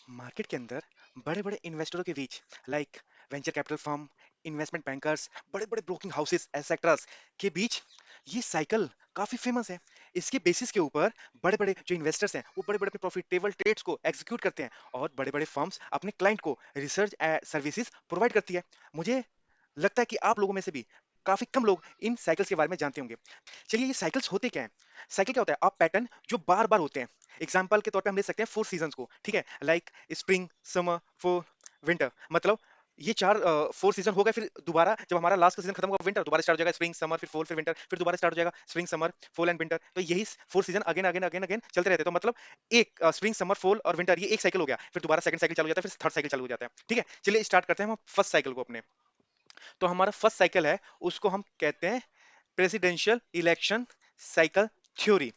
Market के अंदर बड़े बड़े इन्वेस्टरों के बीच like venture capital firm, investment bankers, बड़े बड़े ब्रोकिंग हाउसेस एसेट्रास के बीच ये साइकिल काफी फेमस है। इसके बेसिस के ऊपर बड़े बड़े जो इन्वेस्टर्स हैं वो बड़े बड़े प्रॉफिटेबल ट्रेड्स को एग्जीक्यूट करते हैं और बड़े बड़े फर्म्स अपने क्लाइंट को रिसर्च सर्विसेज प्रोवाइड करती है। मुझे लगता है कि आप लोगों में से भी काफी कम लोग इन साइकिल्स के बारे में जानते होंगे। चलिए, ये साइकिल्स होते क्या हैं? साइकिल क्या होता है? आप पैटर्न जो बार बार होते हैं। एग्जाम्पल के तौर पे हम ले सकते हैं फोर सीजन्स को, ठीक है? Like spring, summer, fall, winter. मतलब ये चार फोर सीजन हो गए, फिर दोबारा जब हमारा लास्ट का सीजन खत्म होगा विंटर, दोबारा स्टार्ट हो जाएगा स्प्रिंग, समर, फिर फॉल, फिर विंटर, फिर दोबारा स्टार्ट हो जाएगा spring, summer, fall and winter. तो यही four season again again again again चलते रहते हैं। तो मतलब एक स्प्रिंग, समर, फॉल और विंटर, ये एक साइकिल हो गया। फिर दोबारा सेकंड साइकिल चालू हो जाता है, फिर थर्ड साइकिल चालू हो जाता है। ठीक है, चलिए स्टार्ट करते हैं हम फर्स्ट साइकिल को अपने। तो हमारा फर्स्ट साइकिल है, उसको हम कहते हैं presidential election cycle theory.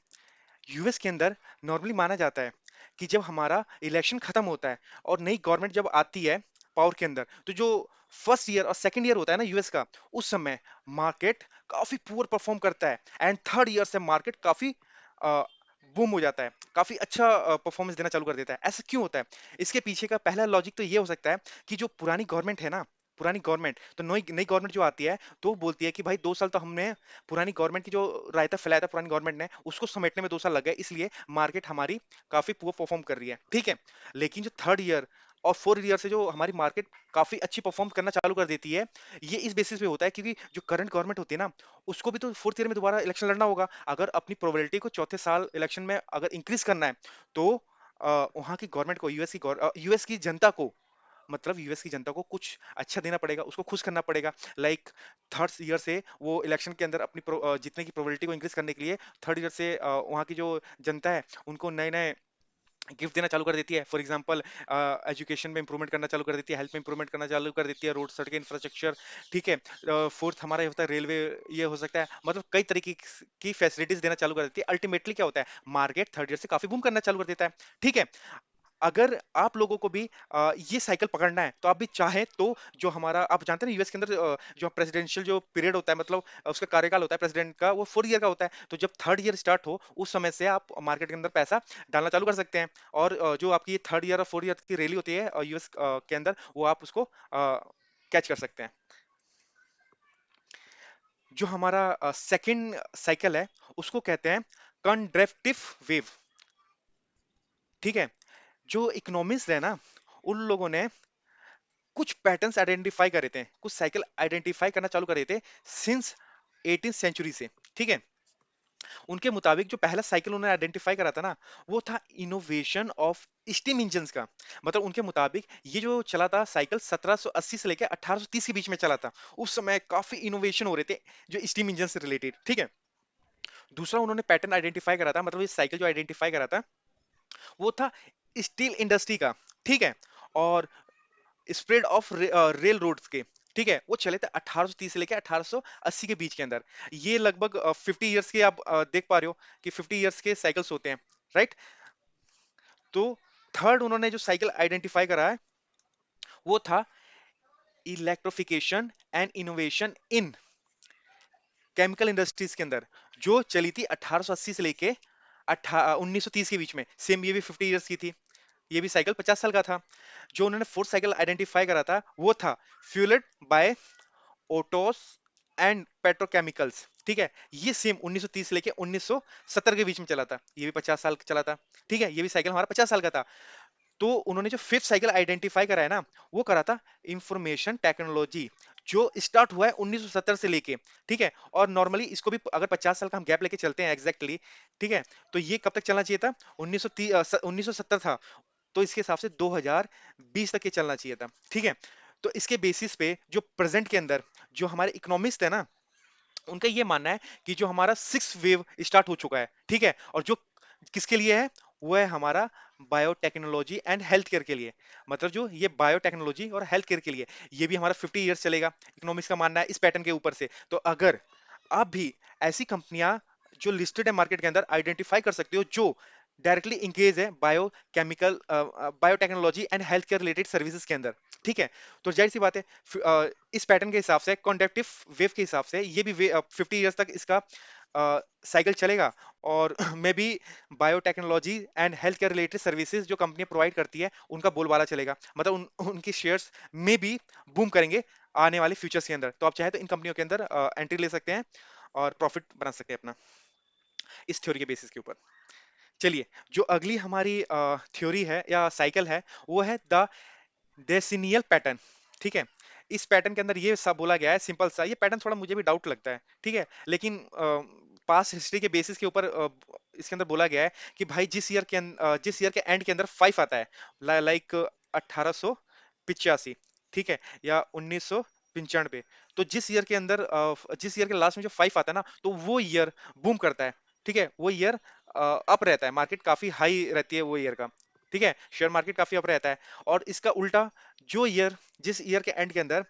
US के अंदर नॉर्मली माना जाता है कि जब हमारा इलेक्शन खत्म होता है और नई गवर्नमेंट जब आती है पावर के अंदर, तो जो फर्स्ट ईयर और सेकंड ईयर होता है ना यूएस का, उस समय मार्केट काफी पुअर परफॉर्म करता है एंड थर्ड ईयर से मार्केट काफी बूम हो जाता है, काफी अच्छा परफॉर्मेंस देना चालू कर देता है। ऐसा क्यों होता है? इसके पीछे का पहला लॉजिक तो ये हो सकता है कि जो पुरानी गवर्नमेंट है ना, पुरानी गवर्नमेंट तो नई नई गवर्नमेंट जो आती है तो वो बोलती है कि भाई 2 साल तो हमने पुरानी गवर्नमेंट की जो रायता फैलाया था पुरानी गवर्नमेंट ने, उसको समेटने में 2 साल लग गए, इसलिए मार्केट हमारी काफी पुअर परफॉर्म कर रही है। ठीक है, लेकिन जो थर्ड ईयर और फोर्थ ईयर से जो हमारी मार्केट काफी अच्छी परफॉर्म करना चालू कर देती है, ये इस बेसिस पे होता है क्योंकि जो करंट गवर्नमेंट होती है ना, उसको भी तो फोर्थ ईयर में दोबारा इलेक्शन लड़ना होगा। अगर अपनी प्रोबेबिलिटी को चौथे साल इलेक्शन में अगर इंक्रीज करना है, तो वहां की गवर्नमेंट को, यूएस की जनता को, मतलब यूएस की जनता को कुछ अच्छा देना पड़ेगा, उसको खुश करना पड़ेगा। लाइक थर्ड ईयर से वो इलेक्शन के अंदर अपनी जीतने की प्रोबेबिलिटी को इंक्रीज करने के लिए थर्ड ईयर से वहाँ की जो जनता है उनको नए नए गिफ्ट देना चालू कर देती है। फॉर एग्जांपल एजुकेशन में इंप्रूवमेंट करना चालू कर देती है, हेल्थ में इंप्रूवमेंट करना चालू कर देती है, रोड सड़क इंफ्रास्ट्रक्चर। ठीक है, फोर्थ हमारा ये होता है रेलवे, ये हो सकता है, मतलब कई तरीके की फैसिलिटीज देना चालू कर देती है। अल्टीमेटली क्या होता है, मार्केट थर्ड ईयर से काफी बूम करना चालू कर देता है। ठीक है, अगर आप लोगों को भी ये साइकिल पकड़ना है तो आप भी चाहे तो जो हमारा, आप जानते हैं यूएस के अंदर जो प्रेसिडेंशियल जो पीरियड होता है, मतलब उसका कार्यकाल होता है प्रेसिडेंट का, वो 4 ईयर का होता है। तो जब थर्ड ईयर स्टार्ट हो उस समय से आप मार्केट के अंदर पैसा डालना चालू कर सकते हैं। और जो आपकी थर्ड ईयर और फोर्थ ईयर की रैली होती है यूएस के अंदर, वो आप उसको कैच कर सकते हैं। जो हमारा सेकंड साइकिल है उसको कहते हैं कंड्रेफ्टिव वेव। ठीक है, जो इकोनॉमिस्ट है ना, उन लोगों ने कुछ पैटर्न्स आइडेंटिफाई करे थे, कुछ साइकिल आइडेंटिफाई करना चालू करे थे सिंस 18th सेंचुरी से। ठीक है, उनके मुताबिक जो पहला साइकिल उन्होंने आइडेंटिफाई करा था ना, वो था इनोवेशन ऑफ स्टीम इंजन्स का। मतलब उनके मुताबिक ये जो चला था साइकिल 1780 से लेकर 1830 के बीच में चला था। उस समय काफी इनोवेशन हो रहे थे जो स्टीम इंजन से रिलेटेड। ठीक है, दूसरा उन्होंने पैटर्न आइडेंटिफाई करा था, मतलब ये साइकिल जो आइडेंटिफाई करा था वो था स्टील इंडस्ट्री का। ठीक है, और स्प्रेड ऑफ रेल रोड्स के। ठीक है, वो चले थे 1830 से लेकर 1880 के बीच के अंदर। ये लगभग 50 इयर्स के आप देख पा रहे हो कि 50 इयर्स के साइकिल्स होते हैं, राइट? तो थर्ड उन्होंने जो साइकिल आइडेंटिफाई करा है वो था electrification and innovation in chemical industries के अंदर, जो चली थी 1880 से लेके 1930 के बीच में। सेम ये भी 50 इयर्स की थी, ये भी साइकिल 50 साल का था। जो उन्होंने फोर्थ साइकिल आइडेंटिफाई करा था वो था फ्यूलेड बाय ओटोस एंड पेट्रोकेमिकल्स। ठीक है, ये सेम 1930 से लेके 1970 के बीच में चला था, ये भी 50 साल चला था। ठीक है, ये भी साइकिल हमारा 50 साल का था। तो उन्होंने जो फिफ्थ साइकिल आइडेंटिफाई करा है ना, वो करा था इंफॉर्मेशन टेक्नोलॉजी, जो स्टार्ट हुआ है 1970 से लेके। ठीक है, और नॉर्मली इसको भी अगर 50 साल का हम गैप लेके चलते हैं एग्जैक्टली, ठीक है, तो ये कब तक चलना चाहिए था? 1930 1970 था, तो इसके हिसाब से 2020 तक ये चलना चाहिए था। ठीक है, तो इसके बेसिस पे जो प्रेजेंट के अंदर जो हमारे इकोनॉमिस्ट है ना, उनका ये मानना है कि जो हमारा सिक्स वेव स्टार्ट हो चुका है। ठीक है, और जो किसके लिए है, वो है हमारा बायोटेक्नोलॉजी एंड हेल्थ केयर के लिए। मतलब जो ये बायोटेक्नोलॉजी और हेल्थ केयर के लिए, ये भी हमारा 50 ईयर्स चलेगा, इकोनॉमिक्स का मानना है इस पैटर्न के ऊपर से। तो अगर आप भी ऐसी कंपनियां जो लिस्टेड है मार्केट के अंदर आइडेंटिफाई कर सकते हो जो डायरेक्टली इंगेज है biochemical, biotechnology and health care related services के अंदर। ठीक है, तो जाहिर सी बात है इस पैटर्न के हिसाब से, कॉन्डक्टिव वेव के हिसाब से, ये भी 50 ईयर्स तक इसका साइकिल चलेगा। और may be biotechnology and health care related services जो कंपनी प्रोवाइड करती है उनका बोलबाला चलेगा, मतलब उनकी शेयर्स में भी बूम करेंगे आने वाले फ्यूचर्स के अंदर। तो आप चाहे तो इन कंपनियों के अंदर एंट्री ले सकते हैं और प्रॉफिट बना सकते हैं अपना इस थ्योरी के बेसिस के ऊपर। चलिए, जो अगली हमारी थ्योरी है या साइकिल है, वो है द डेसिनियल पैटर्न। ठीक है, इस पैटर्न के अंदर ये सब बोला गया है, सिंपल सा ये पैटर्न, थोड़ा मुझे भी डाउट लगता है, ठीक है, लेकिन पास्ट हिस्ट्री के बेसिस के ऊपर इसके अंदर बोला गया है कि भाई जिस ईयर के एंड के अंदर 5 आता है, लाइक 1885, ठीक है, या 1995, तो जिस ईयर के लास्ट में जो 5 आता है ना, तो वो ईयर बूम करता है। ठीक है, वो ईयर अप रहता है, मार्केट काफी हाई रहती है वो ईयर का। ठीक है, शेयर मार्केट काफी अप रहता है। और इसका उल्टा, जो ईयर जिस ईयर के एंड के अंदर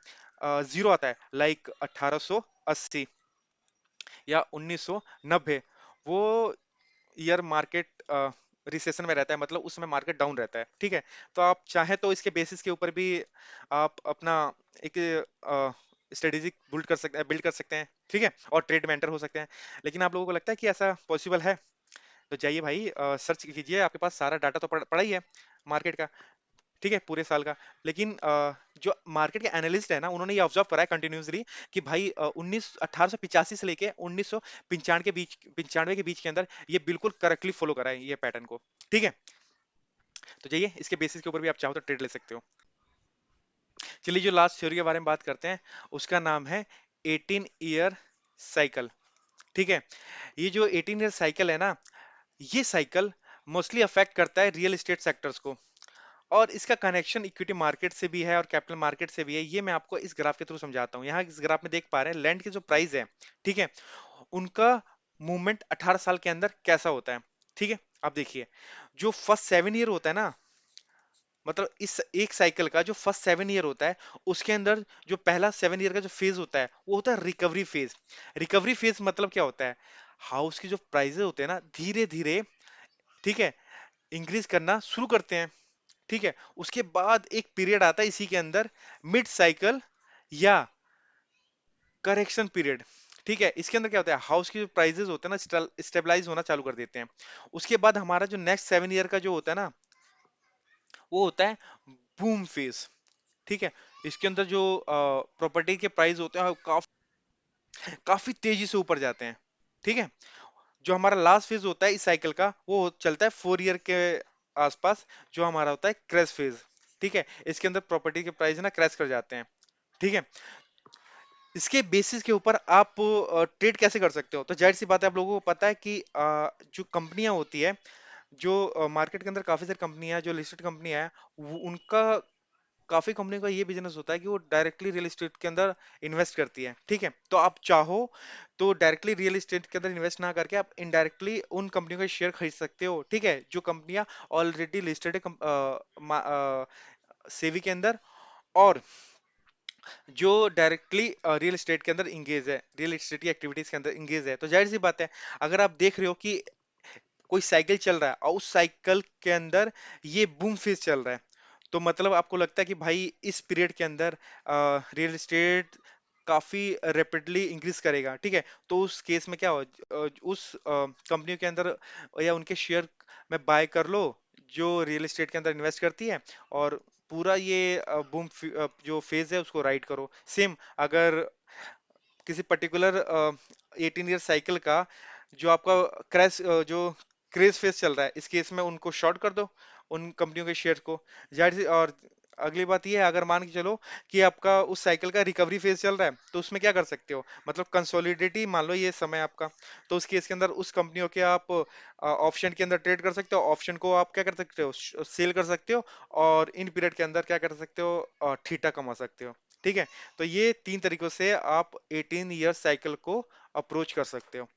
जीरो आता है, लाइक 1880 या 1990, वो ईयर मार्केट रिसेशन में रहता है, मतलब उस समय मार्केट डाउन रहता है। ठीक है, तो आप चाहें तो इसके बेसिस के ऊपर भी आप अपना एक बिल्ड कर सकते हैं। ठीक है, और ट्रेड में एंटर हो सकते हैं। लेकिन आप लोगों को लगता है कि ऐसा पॉसिबल है? तो जाइए भाई, सर्च कीजिए, आपके पास सारा डाटा तो पड़ा ही है मार्केट का। ठीक है, पूरे साल का। लेकिन जो मार्केट के एनालिस्ट है ना, उन्होंने ये ऑब्जर्व करा है कंटिन्यूसली कि भाई 1885 से लेके 1995 के बीच के अंदर ये बिल्कुल करेक्टली फॉलो करा है ये पैटर्न को। ठीक है, तो जाइए, इसके बेसिस के ऊपर भी आप चाहो तो ट्रेड ले सकते हो। चलिए, जो लास्ट थ्योरी के बारे में बात करते हैं, उसका नाम है 18 ईयर साइकिल। ठीक है, ये जो 18 ईयर साइकिल है ना, ये साइकिल मोस्टली अफेक्ट करता है रियल एस्टेट सेक्टर्स को। और इसका कनेक्शन इक्विटी मार्केट से भी है और कैपिटल मार्केट से भी है। ये मैं आपको इस ग्राफ के थ्रू समझाता हूँ। यहाँ इस ग्राफ में देख पा रहे हैं लैंड की जो प्राइस है, ठीक है, उनका मूवमेंट 18 साल के अंदर कैसा होता है। ठीक है, आप देखिए, जो फर्स्ट 7 ईयर होता है ना, मतलब इस एक साइकिल का जो फर्स्ट 7 ईयर होता है, उसके अंदर जो पहला 7 ईयर का जो फेज होता है, वो होता है रिकवरी फेज। रिकवरी फेज मतलब क्या होता है? हाउस की जो प्राइजेस होते हैं ना, धीरे धीरे, ठीक है, इंक्रीज करना शुरू करते हैं। ठीक है, उसके बाद एक पीरियड आता है इसी के अंदर, मिड साइकिल या करेक्शन पीरियड। ठीक है, इसके अंदर क्या होता है, हाउस की जो प्राइजेस होते हैं ना, स्टेबलाइज होना चालू कर देते हैं। उसके बाद हमारा जो नेक्स्ट 7 ईयर का जो होता है ना, वो होता है बूम फेज। ठीक है, इसके अंदर जो प्रॉपर्टी के प्राइस होते हैं काफी तेजी से ऊपर जाते हैं। ठीक है, जो हमारा लास्ट फेज होता है इस साइकिल का, वो चलता है 4 ईयर के आसपास, जो हमारा होता है क्रैश फेज। ठीक है, इसके अंदर प्रॉपर्टी के प्राइस ना क्रैश कर जाते हैं। ठीक है, इसके बेसिस के ऊपर आप ट्रेड कैसे कर सकते हो? तो जाहिर सी बात है, आप लोगों को पता है कि जो कंपनियां होती है, जो मार्केट के अंदर काफी सारी कंपनियां हैं, जो लिस्टेड कंपनियां हैं, उनका काफी कंपनी का ये बिजनेस होता है कि वो डायरेक्टली रियल एस्टेट के अंदर इन्वेस्ट करती है। ठीक है, तो आप चाहो तो डायरेक्टली रियल एस्टेट के अंदर इन्वेस्ट ना करके आप इनडायरेक्टली उन कंपनियों के शेयर खरीद सकते हो। ठीक है, जो कंपनियां ऑलरेडी लिस्टेड है सेवी के अंदर, और जो डायरेक्टली रियल एस्टेट के अंदर इंगेज है, रियल एस्टेट की एक्टिविटीज के अंदर इंगेज है। तो जाहिर सी बात है, अगर आप देख रहे हो कि कोई साइकिल चल रहा है और उस साइकिल के अंदर ये बूम फेज चल रहा है, तो मतलब आपको लगता है कि भाई इस पीरियड के अंदर रियल एस्टेट काफी रैपिडली इंक्रीज करेगा। ठीक है, तो उस केस में क्या हो, उस कंपनी के अंदर या उनके शेयर में बाय कर लो, जो रियल एस्टेट के अंदर इन्वेस्ट करती है, और पूरा ये जो फेज है उसको राइड करो। सेम अगर किसी पर्टिकुलर 18 ईयर साइकिल का जो आपका जो क्रेज फेस चल रहा है, इस केस में उनको शॉर्ट कर दो, उन कंपनियों के शेयर को। जाहिर सी, और अगली बात ये है, अगर मान के चलो कि आपका उस साइकिल का रिकवरी फेज चल रहा है, तो उसमें क्या कर सकते हो, मतलब कंसोलिडेटी मान लो ये समय आपका, तो उस केस के अंदर उस कंपनियों के आप ऑप्शन के अंदर ट्रेड कर सकते हो, ऑप्शन को आप क्या कर सकते हो, सेल कर सकते हो, और इन पीरियड के अंदर क्या कर सकते हो, थीटा कमा सकते हो। ठीक है, तो ये 3 तरीकों से आप 18 ईयर साइकिल को अप्रोच कर सकते हो।